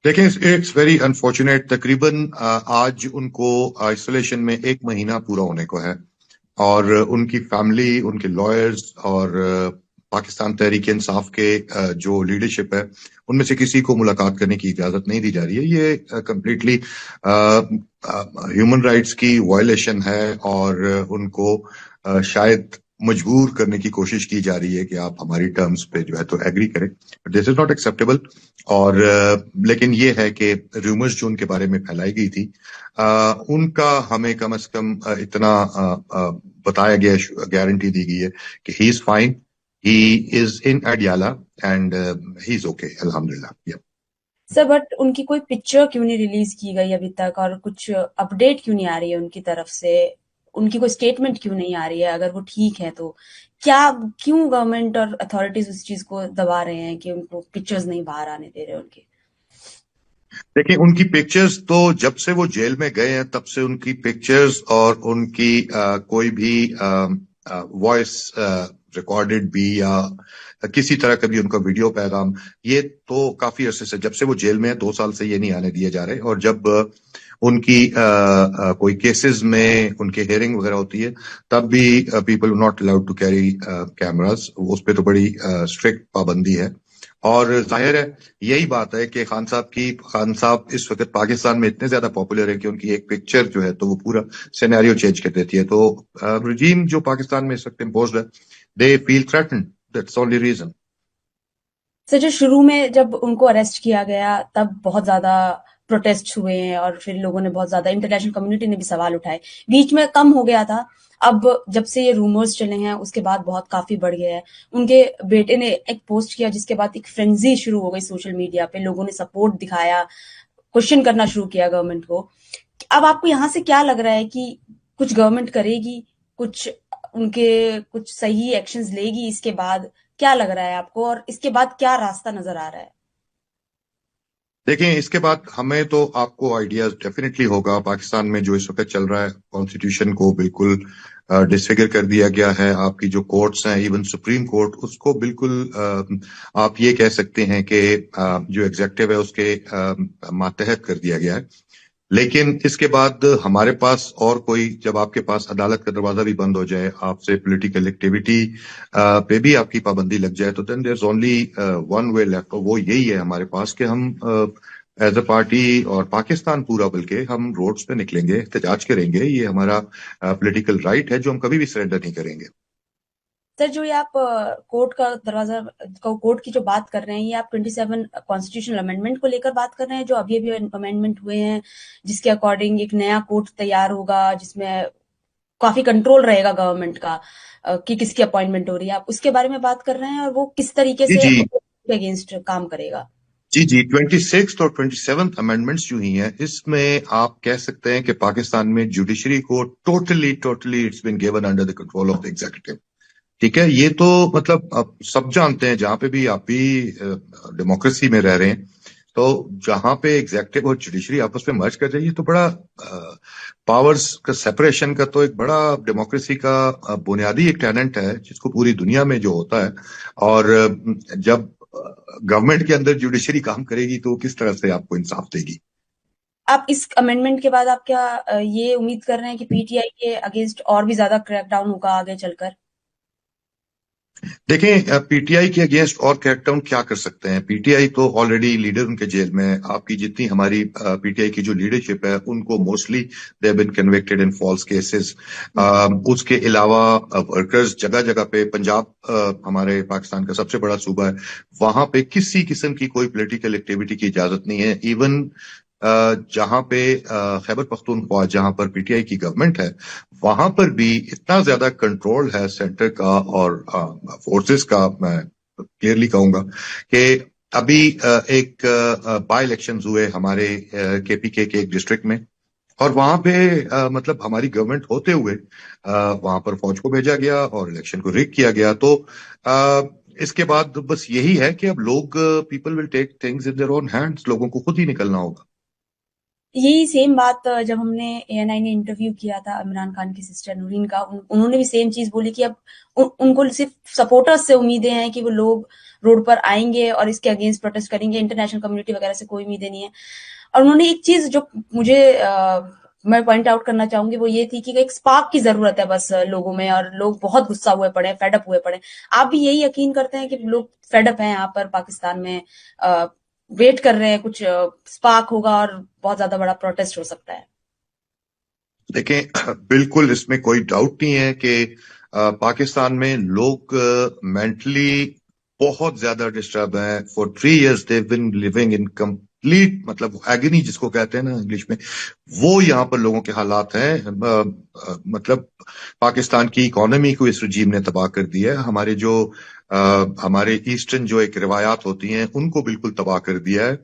देखें, it's very unfortunate. तकरीबन आज उनको आइसोलेशन में 1 महीना पूरा होने को है और उनकी फैमिली, उनके लॉयर्स और पाकिस्तान तहरीक इंसाफ के जो लीडरशिप है उनमें से किसी को मुलाकात करने की इजाजत नहीं दी जा रही है। ये कंप्लीटली ह्यूमन राइट्स की वायलेशन है और उनको शायद मजबूर करने की कोशिश की जा रही है कि आप हमारी टर्म्स पे जो है तो एग्री करें। This is not acceptable. और लेकिन ये है कि रूमर्स जो उनके बारे में फैलाई गई थी उनका हमें कम से कम इतना बताया गया, गारंटी दी गई है कि he is fine, he is in Adiala and he is okay, अल्हम्दुलिल्लाह। सर बट उनकी कोई पिक्चर क्यों नहीं रिलीज की गई अभी तक, और कुछ अपडेट क्यों नहीं आ रही है उनकी तरफ से? उनकी कोई स्टेटमेंट क्यों नहीं आ रही है? अगर वो ठीक है तो क्या, क्यों गवर्नमेंट और अथॉरिटीज उस चीज को दबा रहे हैं कि उनको पिक्चर्स नहीं बाहर आने दे रहे उनके? देखिए, उनकी पिक्चर्स तो जब से वो जेल में गए हैं तब से उनकी पिक्चर्स और उनकी कोई भी वॉइस रिकॉर्डेड भी या किसी तरह का भी उनका वीडियो पैगाम, ये तो काफी अरसे से, जब से वो जेल में है 2 साल से ये नहीं आने दिए जा रहे। और जब उनकी कोई केसेस में उनकी हियरिंग वगैरह होती है तब भी people not allowed to carry cameras, उस पर तो बड़ी स्ट्रिक्ट पाबंदी है। और जाहिर है यही बात है कि खान साहब इस वक्त पाकिस्तान में इतने ज्यादा पॉपुलर है कि उनकी एक पिक्चर जो है तो वो पूरा सिनेरियो चेंज कर देती है। तो रजीम जो पाकिस्तान में इस वक्त इम्पोज्ड है, they feel threatened, that's only reason. Sir जो शुरू में जब उनको अरेस्ट किया गया तब बहुत ज्यादा प्रोटेस्ट हुए हैं और फिर लोगों ने बहुत ज्यादा, इंटरनेशनल कम्युनिटी ने भी सवाल उठाए। बीच में कम हो गया था, अब जब से ये रूमर्स चले हैं उसके बाद बहुत काफी बढ़ गया है। उनके बेटे ने एक पोस्ट किया जिसके बाद एक फ्रेंजी शुरू हो गई सोशल मीडिया पे, लोगों ने सपोर्ट दिखाया, क्वेश्चन करना शुरू किया गवर्नमेंट को। अब आपको यहाँ से क्या लग रहा है कि कुछ गवर्नमेंट करेगी, कुछ उनके कुछ सही एक्शंस लेगी इसके बाद? क्या लग रहा है आपको, और इसके बाद क्या रास्ता नजर आ रहा है? देखें, इसके बाद हमें तो आपको आइडिया डेफिनेटली होगा पाकिस्तान में जो इस वक्त चल रहा है। कॉन्स्टिट्यूशन को बिल्कुल डिसफिगर कर दिया गया है। आपकी जो कोर्ट्स हैं, इवन सुप्रीम कोर्ट, उसको बिल्कुल आप ये कह सकते हैं कि जो एग्जेक्टिव है उसके मातहत कर दिया गया है। लेकिन इसके बाद हमारे पास और कोई, जब आपके पास अदालत का दरवाजा भी बंद हो जाए, आपसे पॉलिटिकल एक्टिविटी पे भी आपकी पाबंदी लग जाए, तो then there is only one way left. और वो यही है हमारे पास कि हम एज अ पार्टी और पाकिस्तान पूरा, बल्कि हम रोड्स पे निकलेंगे, एहतजाज करेंगे। ये हमारा पॉलिटिकल राइट है जो हम कभी भी सरेंडर नहीं करेंगे। सर जो ये आप कोर्ट का दरवाजा, कोर्ट की जो बात कर रहे हैं, ये आप 27 कॉन्स्टिट्यूशनल अमेंडमेंट को लेकर बात कर रहे हैं जो अभी अभी अमेंडमेंट हुए हैं, जिसके अकॉर्डिंग एक नया कोर्ट तैयार होगा जिसमें काफी कंट्रोल रहेगा गवर्नमेंट का कि किसकी अपॉइंटमेंट हो रही है, आप उसके बारे में बात कर रहे हैं? और वो किस तरीके जी से जी। अगेंस्ट काम करेगा? जी जी, 26 और 27 अमेंडमेंट्स जो ही हैं, इसमें आप कह सकते हैं कि पाकिस्तान में जुडिशरी को totally totally it's been given under the control of the executive. ठीक है, ये तो मतलब अब सब जानते हैं, जहां पे भी आप भी डेमोक्रेसी में रह रहे हैं, तो जहां पे एग्जीक्यूटिव और जुडिशरी आपस में मर्ज कर रही है तो बड़ा पावर्स का सेपरेशन का तो एक बड़ा डेमोक्रेसी का बुनियादी एक टेनेंट है जिसको पूरी दुनिया में जो होता है। और जब गवर्नमेंट के अंदर जुडिशरी काम करेगी तो किस तरह से आपको इंसाफ देगी? आप इस अमेंडमेंट के बाद आप क्या ये उम्मीद कर रहे हैं कि पीटीआई के अगेंस्ट और भी ज्यादा क्रैकडाउन होगा आगे चलकर? देखें, पीटीआई के अगेंस्ट और क्रैकडाउन क्या कर सकते हैं? पीटीआई तो ऑलरेडी लीडर उनके जेल में है। आपकी जितनी हमारी पीटीआई की जो लीडरशिप है उनको mostly they have been convicted in false cases. उसके अलावा वर्कर्स जगह जगह पे, पंजाब हमारे पाकिस्तान का सबसे बड़ा सूबा है, वहां पे किसी किस्म की कोई पॉलिटिकल एक्टिविटी की इजाजत नहीं है। इवन जहां पे खैबर पख्तूनख्वा, जहां पर पीटीआई की गवर्नमेंट है, वहां पर भी इतना ज्यादा कंट्रोल है सेंटर का और फोर्सेस का, मैं क्लियरली कहूंगा कि अभी एक बाई इलेक्शन हुए हमारे केपीके के एक डिस्ट्रिक्ट में, और वहां पे मतलब हमारी गवर्नमेंट होते हुए वहां पर फौज को भेजा गया और इलेक्शन को रिग किया गया। तो इसके बाद बस यही है कि अब लोग, people will take things in their own hands, लोगों को खुद ही निकलना होगा। यही सेम बात जब हमने एएनआई ने इंटरव्यू किया था इमरान खान की सिस्टर नूरीन का, उन्होंने भी सेम चीज बोली कि अब उनको सिर्फ सपोर्टर्स से उम्मीदें हैं कि वो लोग रोड पर आएंगे और इसके अगेंस्ट प्रोटेस्ट करेंगे, इंटरनेशनल कम्युनिटी वगैरह से कोई उम्मीदें नहीं है। और उन्होंने एक चीज जो मुझे मैं पॉइंट आउट करना चाहूंगी वो ये थी कि एक स्पार्क की जरूरत है बस लोगों में, और लोग बहुत गुस्सा हुए पड़े, फेडअप हुए पड़े। आप भी यही यकीन करते हैं कि लोग फेडअप हैं यहाँ पर पाकिस्तान में, वेट कर रहे हैं कुछ स्पार्क होगा और बहुत ज्यादा बड़ा प्रोटेस्ट हो सकता है? देखें, बिल्कुल इसमें कोई डाउट नहीं है कि पाकिस्तान में लोग मेंटली बहुत ज्यादा डिस्टर्ब हैं। For 3 years they've been living in complete, मतलब एगनी जिसको कहते हैं ना इंग्लिश में, वो यहाँ पर लोगों के हालात हैं। मतलब पाकिस्तान की इकोनॉमी को इस रजीम ने तबाह कर दिया है। हमारे ईस्टर्न जो एक रिवायात होती हैं उनको बिल्कुल तबाह कर दिया है।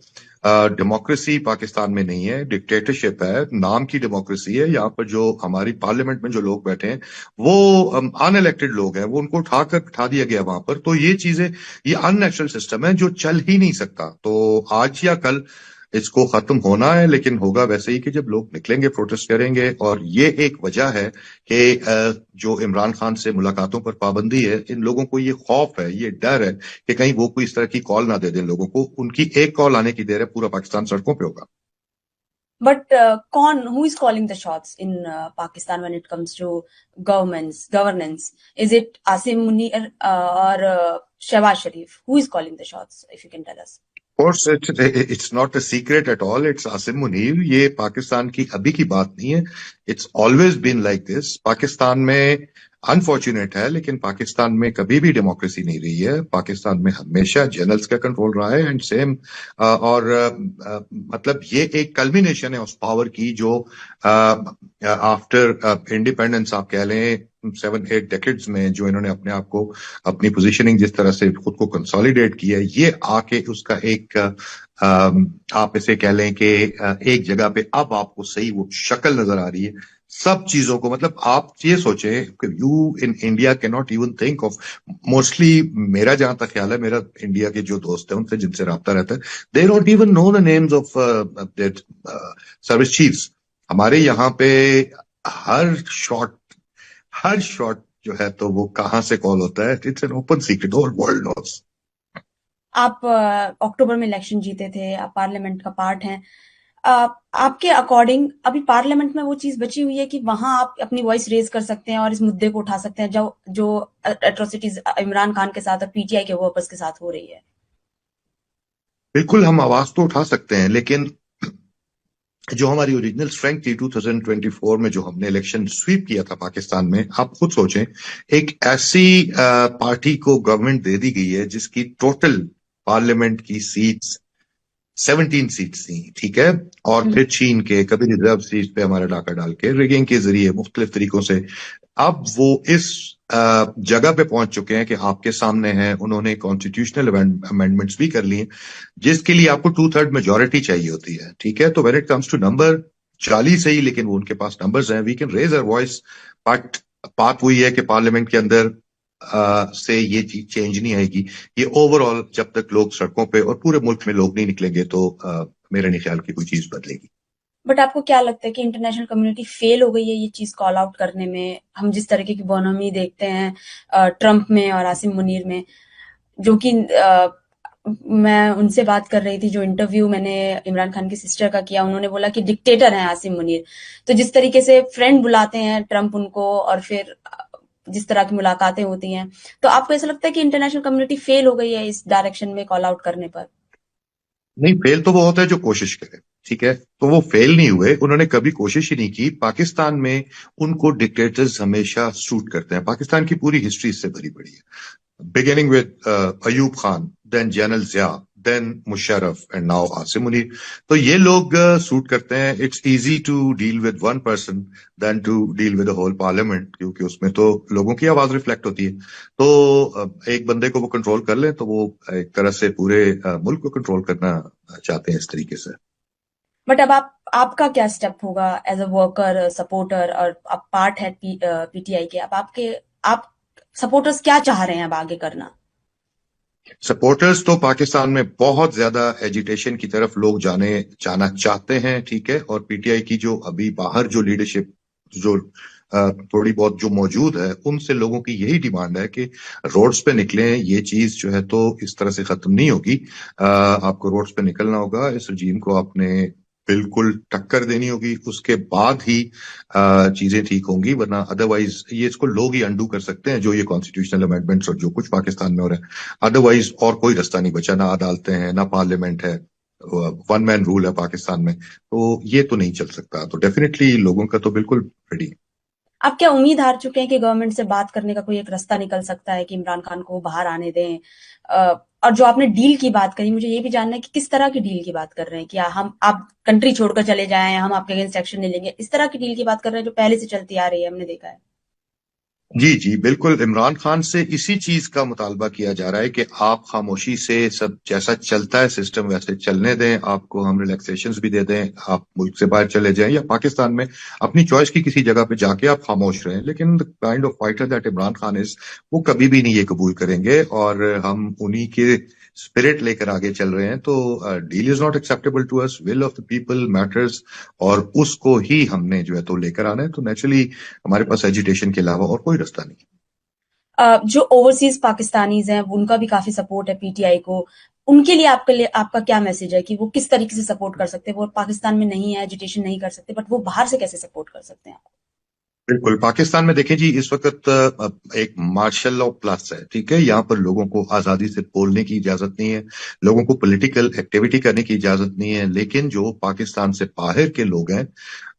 डेमोक्रेसी पाकिस्तान में नहीं है, डिक्टेटरशिप है, नाम की डेमोक्रेसी है। यहाँ पर जो हमारी पार्लियामेंट में जो लोग बैठे हैं वो अनइलेक्टेड लोग हैं, वो उनको उठाकर बिठा दिया गया वहां पर। तो ये चीजें, ये अननेचुरल सिस्टम है जो चल ही नहीं सकता। तो आज या कल इसको खत्म होना है, लेकिन होगा वैसे ही कि जब लोग निकलेंगे, प्रोटेस्ट करेंगे। और ये एक वजह है कि जो इमरान खान से मुलाकातों पर पाबंदी है, इन लोगों को ये खौफ है, ये डर है कि कहीं वो कोई इस तरह की कॉल ना दे दें लोगों को। उनकी एक कॉल आने की देर है, पूरा पाकिस्तान सड़कों पे होगा। But who is calling the shots in Pakistan when it comes to governance? Is it Asim Munir or Shehbaz Sharif? Who is calling the shots, if you can tell us? Course it's not a secret at all, it's Asim Munir. ये पाकिस्तान की अभी की बात नहीं है, it's always been like this. Pakistan में unfortunate है, लेकिन पाकिस्तान में कभी भी डेमोक्रेसी नहीं रही है। पाकिस्तान में हमेशा जनरल्स का कंट्रोल रहा है, एंड सेम मतलब ये एक कल्मिनेशन है उस पावर की जो आफ्टर इंडिपेंडेंस आप कह लें 7-8 डेकेड्स में जो इन्होंने अपने आप को, अपनी पोजीशनिंग जिस तरह से खुद को कंसोलिडेट किया है, ये आके उसका एक आप इसे कह लें कि एक जगह पे अब आपको सही वो शक्ल नजर आ रही है सब चीजों को। मतलब आप ये सोचें कि you in India can not even think of, mostly मेरा जहां तक ख्याल है, मेरा इंडिया के जो दोस्त हैं उनसे जिनसे राब्ता रहता है, they don't even know the names of service chiefs. हमारे यहाँ पे हर शॉट हर शॉट जो है तो वो कहां से कॉल होता है, it's an open secret, whole world knows. आप अक्टूबर में इलेक्शन जीते थे, आप पार्लियामेंट का पार्ट हैं। आपके अकॉर्डिंग अभी पार्लियामेंट में वो चीज बची हुई है कि वहां आप अपनी वॉइस रेज कर सकते हैं और इस मुद्दे को उठा सकते हैं जो जो एट्रोसिटीज इमरान खान के साथ और पीटीआई के वर्कर्स के साथ हो रही है? बिल्कुल, हम आवाज तो उठा सकते हैं, लेकिन जो हमारी ओरिजिनल स्ट्रेंथ थी 2024 में जो हमने इलेक्शन स्वीप किया था पाकिस्तान में, आप खुद सोचें, एक ऐसी पार्टी को गवर्नमेंट दे दी गई है जिसकी टोटल पार्लियामेंट की सीट्स 17 सीट्स थी, ठीक है, और फिर छीन के कभी रिजर्व सीट पे हमारा डाका डाल के रिगिंग के जरिए मुख्तलिफ तरीकों से अब वो इस जगह पे पहुंच चुके हैं कि आपके सामने हैं। उन्होंने कॉन्स्टिट्यूशनल अमेंडमेंट्स भी कर लिए जिसके लिए आपको 2/3 मेजोरिटी चाहिए होती है, ठीक है। तो when it comes to number 40 सही, लेकिन वो उनके पास नंबर्स हैं, we can raise our voice. But बात वही है कि पार्लियामेंट के अंदर से ये चीज चेंज नहीं आएगी। ये ओवरऑल जब तक लोग सड़कों पे और पूरे मुल्क में लोग नहीं निकलेंगे तो मेरे नहीं ख्याल की कोई चीज बदलेगी। बट आपको क्या लगता है कि इंटरनेशनल कम्युनिटी फेल हो गई है ये चीज कॉल आउट करने में? हम जिस तरीके की बोनोमी देखते हैं ट्रंप में और आसिम मुनीर में, जो कि मैं उनसे बात कर रही थी, जो इंटरव्यू मैंने इमरान खान की सिस्टर का किया, उन्होंने बोला कि डिक्टेटर हैं आसिम मुनीर। तो जिस तरीके से फ्रेंड बुलाते हैं ट्रंप उनको, और फिर जिस तरह की मुलाकातें होती हैं, तो आपको ऐसा लगता है कि इंटरनेशनल कम्युनिटी फेल हो गई है इस डायरेक्शन में कॉल आउट करने पर? नहीं, फेल तो वो होता है जो कोशिश करे, ठीक है। तो वो फेल नहीं हुए, उन्होंने कभी कोशिश ही नहीं की। पाकिस्तान में उनको डिक्टेटर्स हमेशा सूट करते हैं, पाकिस्तान की पूरी हिस्ट्री इससे भरी पड़ी है, beginning with Ayub Khan, then General Zia, then Musharraf, and now Asim Munir. तो ये लोग सूट करते हैं। It's easy to deal with one person than to deal with the whole parliament, क्योंकि उसमें तो लोगों की आवाज रिफ्लेक्ट होती है। तो एक बंदे को वो कंट्रोल कर ले तो वो एक तरह से पूरे मुल्क को कंट्रोल करना चाहते हैं इस तरीके से। बट अब आपका क्या स्टेप होगा एज अ वर्कर, सपोर्टर, और आप पार्ट है पीटीआई के? अब आप सपोर्टर्स क्या चाह रहे हैं अब आगे करना? सपोर्टर्स तो पाकिस्तान में बहुत ज्यादा एजिटेशन की तरफ लोग जाना चाहते हैं, ठीक है। और पीटीआई की जो अभी बाहर जो लीडरशिप जो थोड़ी बहुत जो मौजूद है, उनसे लोगों की यही डिमांड है कि रोड्स पे निकलें। ये चीज जो है तो इस तरह से खत्म नहीं होगी। आपको रोड्स पे निकलना होगा, इस रजीम को आपने बिल्कुल टक्कर देनी होगी, उसके बाद ही चीजें ठीक होंगी, वरना अदरवाइज ये इसको लोग ही अंडू कर सकते हैं, जो ये कॉन्स्टिट्यूशनल अमेंडमेंट्स और जो कुछ पाकिस्तान में हो रहा है। अदरवाइज और कोई रास्ता नहीं बचा, ना अदालतें हैं, ना पार्लियामेंट है, वन मैन रूल है पाकिस्तान में, तो ये तो नहीं चल सकता। तो डेफिनेटली लोगों का तो बिल्कुल रेडी। आप क्या उम्मीद हार चुके हैं कि गवर्नमेंट से बात करने का कोई एक रास्ता निकल सकता है कि इमरान खान को बाहर आने दें? और जो आपने डील की बात करी, मुझे ये भी जानना है कि किस तरह की डील की बात कर रहे हैं? क्या हम आप कंट्री छोड़कर चले जाएं, हम आपके अगेंस्ट एक्शन नहीं लेंगे, इस तरह की डील की बात कर रहे हैं जो पहले से चलती आ रही है, हमने देखा है? जी जी बिल्कुल, इमरान खान से इसी चीज का मुतालबा किया जा रहा है कि आप खामोशी से सब जैसा चलता है सिस्टम वैसे चलने दें, आपको हम रिलैक्सेशंस भी दे दें, आप मुल्क से बाहर चले जाएं या पाकिस्तान में अपनी चॉइस की किसी जगह पे जाके आप खामोश रहें। लेकिन the kind of fighter that Imran Khan is, वो कभी भी नहीं ये कबूल करेंगे, और हम उन्हीं के स्पिरिट लेकर आगे चल रहे हैं। तो deal is not acceptable to us, will of the people matters, और उसको ही हमने जो है तो लेकर आना है। तो नेचुरली हमारे पास एजिटेशन के अलावा और कोई रास्ता नहीं। जो ओवरसीज पाकिस्तानीज हैं उनका भी काफी सपोर्ट है पीटीआई को। उनके लिए आपका क्या मैसेज है कि वो किस तरीके से सपोर्ट कर सकते हैं? वो पाकिस्तान में नहीं है, एजुटेशन नहीं कर सकते, बट वो बाहर से कैसे सपोर्ट कर सकते हैं? बिल्कुल, पाकिस्तान में देखें जी, इस वक्त एक मार्शल लॉ प्लस है, ठीक है। यहाँ पर लोगों को आजादी से बोलने की इजाजत नहीं है, लोगों को पॉलिटिकल एक्टिविटी करने की इजाजत नहीं है। लेकिन जो पाकिस्तान से बाहर के लोग हैं,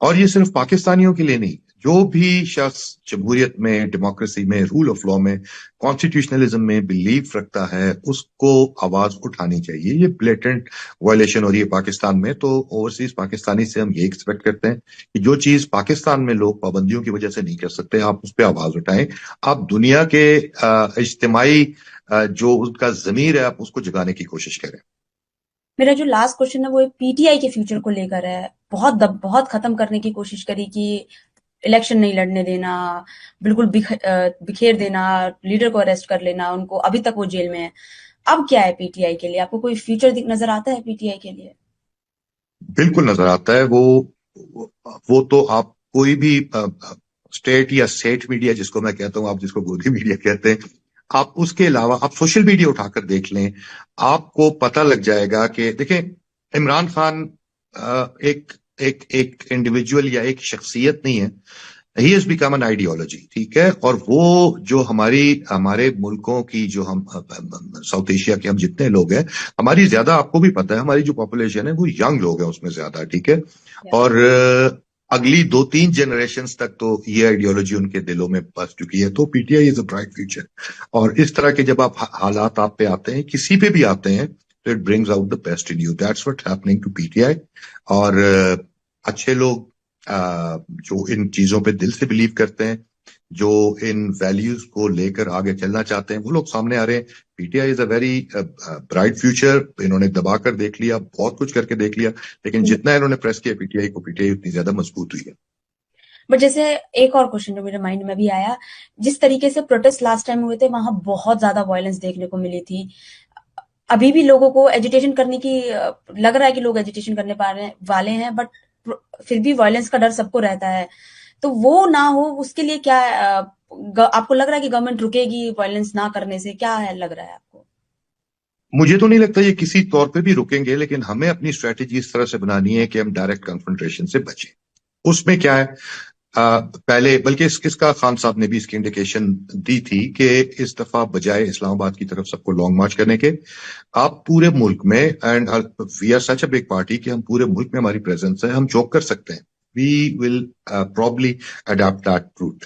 और ये सिर्फ पाकिस्तानियों के लिए नहीं, जो भी शख्स जमहूरियत में, डेमोक्रेसी में, रूल ऑफ लॉ में, कॉन्स्टिट्यूशनलिज्म में बिलीव रखता है, उसको आवाज उठानी चाहिए। ये ब्लेटेंट वायलेशन हो रही है पाकिस्तान में, तो ओवरसीज पाकिस्तानी से हम ये एक्सपेक्ट करते हैं कि जो चीज पाकिस्तान में लोग पाबंदियों की वजह से नहीं कर सकते, आप उस पर आवाज उठाएं। आप दुनिया के इज्तिमाई जो उनका जमीर है, आप उसको जगाने की कोशिश करें। मेरा जो लास्ट क्वेश्चन है वो पीटीआई के फ्यूचर को लेकर है। बहुत खत्म करने की कोशिश करी कि इलेक्शन नहीं लड़ने देना, बिल्कुल बिखेर देना, लीडर को अरेस्ट कर लेना उनको, अभी तक वो जेल में है। अब क्या है पीटीआई के लिए? आपको कोई फ्यूचर नजर आता है पीटीआई के लिए? बिल्कुल नजर आता है। वो तो आप कोई भी स्टेट या स्टेट मीडिया जिसको मैं कहता हूं, आप जिसको गोदी मीडिया कहते हैं, आप उसके अलावा आप सोशल मीडिया उठाकर देख लें, आपको पता लग जाएगा कि देखें, इमरान खान एक एक एक इंडिविजुअल या एक शख्सियत नहीं है, he has become an ideology, ठीक है। और वो जो हमारे मुल्कों की, जो हम साउथ एशिया के हम जितने लोग हैं, हमारी ज्यादा, आपको भी पता है, हमारी जो पॉपुलेशन है वो यंग लोग हैं उसमें ज्यादा, ठीक है। और अगली 2-3 जनरेशन तक तो ये आइडियोलॉजी उनके दिलों में बस चुकी है। तो PTI is a bright future. और इस तरह के जब आप हालात आप पे आते हैं, किसी पे भी आते हैं, तो it brings out the best in you. That's what happening to PTI. और अच्छे लोग जो इन चीजों पे दिल से बिलीव करते हैं, जो इन वैल्यूज को लेकर आगे चलना चाहते हैं, वो लोग सामने आ रहे हैं। PTI is a very bright future. इन्होंने दबा कर देख लिया, बहुत कुछ करके देख लिया, लेकिन जितना इन्होंने प्रेस किया पीटीआई को, पीटीआई उतनी ज्यादा मजबूत हुई है। बट जैसे एक और क्वेश्चन जो मेरे माइंड में भी आया, जिस तरीके से प्रोटेस्ट लास्ट टाइम हुए थे वहां बहुत ज्यादा वायलेंस देखने को मिली थी। अभी भी लोगों को एजुटेशन करने की लग रहा है कि लोग एजुटेशन करने वाले हैं, बट फिर भी वायलेंस का डर सबको रहता है। तो वो ना हो उसके लिए क्या आपको लग रहा है कि गवर्नमेंट रुकेगी वायलेंस ना करने से? क्या है लग रहा है आपको? मुझे तो नहीं लगता ये किसी तौर पे भी रुकेंगे, लेकिन हमें अपनी स्ट्रेटेजी इस तरह से बनानी है कि हम डायरेक्ट कन्फ्रंटेशन से बचें। उसमें क्या है, पहले बल्कि इसका खान साहब ने भी इसकी इंडिकेशन दी थी कि इस दफा बजाय इस्लामाबाद की तरफ सबको लॉन्ग मार्च करने के, आप पूरे मुल्क में, and we are such a big party कि हम पूरे मुल्क में हमारी प्रेजेंस है, हम चौक कर सकते हैं। We will probably adopt that root.